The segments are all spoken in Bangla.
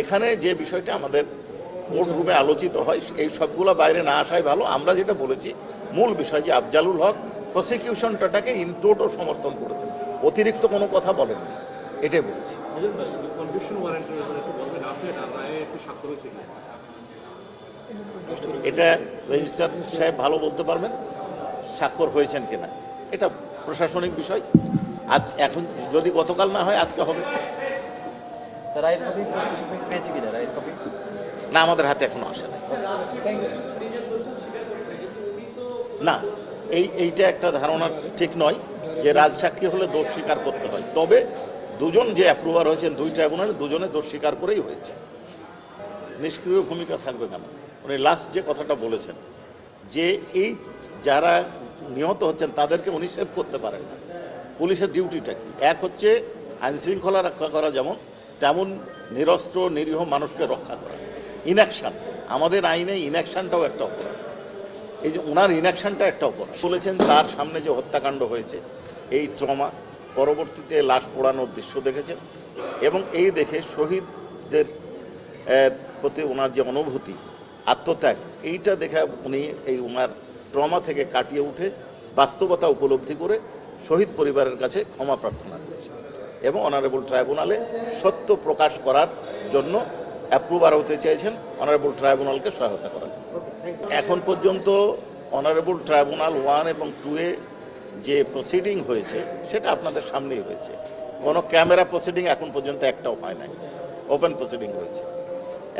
এখানে যে বিষয়টা আমাদের কোর্ট রুমে আলোচিত হয় এই সবগুলো বাইরে না আসাই ভালো। আমরা যেটা বলেছি মূল বিষয় যে আফজালুল হক প্রসিকিউশনটাকে ইন টোটো সমর্থন করেছেন, অতিরিক্ত কোনো কথা বলেন না, এটাই বলেছি। এটা রেজিস্ট্রার সাহেব ভালো বলতে পারবেন স্বাক্ষর হয়েছেন কিনা, এটা প্রশাসনিক বিষয়। আজ এখন যদি গতকাল না হয় আজকে হবে। না, আমাদের হাতে এখনো আসে না। এইটা একটা ধারণা ঠিক নয় যে রাজসাক্ষী হলে দোষ স্বীকার করতে হয়। তবে দুজন যে অ্যাপ্রুভার হয়েছেন দুই ট্রাইব্যুনালে দুজনে দোষ স্বীকার করেই হয়েছে। নিষ্ক্রিয় ভূমিকা থাকবে কেন? উনি লাস্ট যে কথাটা বলেছেন যে এই যারা নিহত হচ্ছেন তাদেরকে উনি সেভ করতে পারেন না। পুলিশের ডিউটিটা কি? এক হচ্ছে আইনশৃঙ্খলা রক্ষা করা, যেমন তেমন নিরস্ত্র নিরীহ মানুষকে রক্ষা করা। ইনঅ্যাকশন, আমাদের আইনে ইনঅ্যাকশনটাও একটা অপরাধ। এই যে ওনার ইনঅ্যাকশনটা একটা অপরাধ। বলেছেন তার সামনে যে হত্যাকাণ্ড হয়েছে এই ট্রমা, পরবর্তীতে লাশ পোড়ানোর দৃশ্য দেখেছেন এবং এই দেখে শহীদদের প্রতি ওনার যে অনুভূতি, আত্মত্যাগ, এইটা দেখে উনি এই ওনার ট্রমা থেকে কাটিয়ে উঠে বাস্তবতা উপলব্ধি করে শহীদ পরিবারের কাছে ক্ষমা প্রার্থনা করেছেন এবং অনারেবল ট্রাইব্যুনালে সত্য প্রকাশ করার জন্য অ্যাপ্রুভার হতে চেয়েছেন, অনারেবল ট্রাইব্যুনালকে সহায়তা করার জন্য। এখন পর্যন্ত অনারেবল ট্রাইব্যুনাল 1 এবং 2-এ যে প্রসিডিং হয়েছে সেটা আপনাদের সামনেই হয়েছে। কোনো ক্যামেরা প্রসিডিং এখন পর্যন্ত একটাও হয় নাই, ওপেন প্রসিডিং হয়েছে।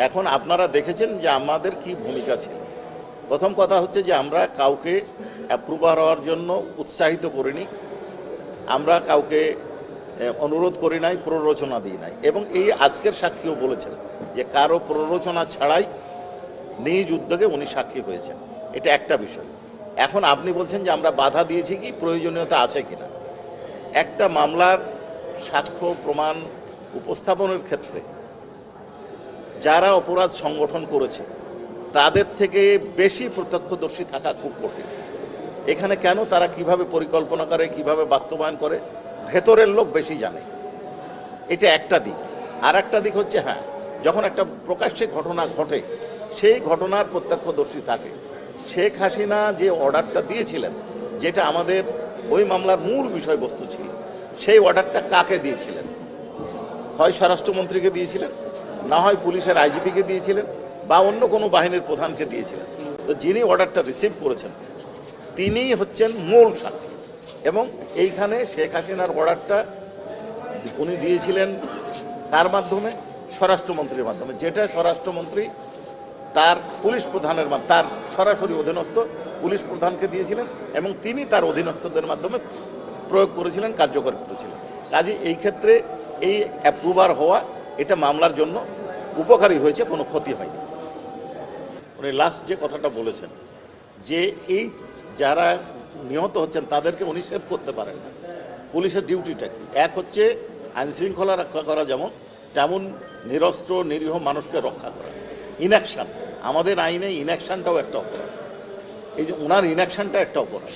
এখন আপনারা দেখেছেন যে আমাদের কি ভূমিকা ছিল। প্রথম কথা হচ্ছে যে আমরা কাউকে অ্যাপ্রুভার হওয়ার জন্য উৎসাহিত করিনি, আমরা কাউকে অনুরোধ করি নাই, প্ররোচনা দিই নাই। এবং এই আজকের সাক্ষীও বলেছেন যে কারো প্ররোচনা ছাড়াই নিজ উদ্যোগে উনি সাক্ষী হয়েছেন। এটা একটা বিষয়। এখন আপনি বলছেন যে আমরা বাধা দিয়েছি কি, প্রয়োজনীয়তা আছে কিনা। একটা মামলার সাক্ষ্য প্রমাণ উপস্থাপনের ক্ষেত্রে যারা অপরাধ সংগঠন করেছে তাদের থেকে বেশি প্রত্যক্ষদর্শী থাকা খুব কঠিন। এখানে কেন, তারা কিভাবে পরিকল্পনা করে, কিভাবে বাস্তবায়ন করে, ভেতরের লোক বেশি জানে। এটা একটা দিক। আর একটা দিক হচ্ছে হ্যাঁ, যখন একটা প্রকাশ্যে ঘটনা ঘটে সেই ঘটনার প্রত্যক্ষদর্শী থাকে। শেখ হাসিনা যে অর্ডারটা দিয়েছিলেন, যেটা আমাদের ওই মামলার মূল বিষয়বস্তু ছিল, সেই অর্ডারটা কাকে দিয়েছিলেন? হয় স্বরাষ্ট্রমন্ত্রীকে দিয়েছিলেন, না হয় পুলিশের আইজিপিকে দিয়েছিলেন, বা অন্য কোনো বাহিনীর প্রধানকে দিয়েছিলেন। তো যিনি অর্ডারটা রিসিভ করেছেন তিনিই হচ্ছেন মূল সাক্ষী। এবং এইখানে শেখ হাসিনার অর্ডারটা উনি দিয়েছিলেন কার মাধ্যমে? স্বরাষ্ট্রমন্ত্রীর মাধ্যমে, যেটা স্বরাষ্ট্রমন্ত্রী তার পুলিশ প্রধানের তার সরাসরি অধীনস্থ পুলিশ প্রধানকে দিয়েছিলেন এবং তিনি তার অধীনস্থদের মাধ্যমে প্রয়োগ করেছিলেন, কার্যকর করেছিলেন। কাজে এই ক্ষেত্রে এই অ্যাপ্রুভার হওয়া এটা মামলার জন্য উপকারী হয়েছে, কোনো ক্ষতি হয়নি। উনি লাস্ট যে কথাটা বলেছেন যে এই যারা নিহত হচ্ছেন তাদেরকে উনি সেভ করতে পারেন না। পুলিশের ডিউটিটা কি? এক হচ্ছে আইনশৃঙ্খলা রক্ষা করা, যেমন তেমন নিরস্ত্র নিরীহ মানুষকে রক্ষা করা। ইনঅ্যাকশন, আমাদের আইনে ইনঅ্যাকশনটাও একটা অপরাধ। এই যে ওনার ইনঅ্যাকশনটা একটা অপরাধ।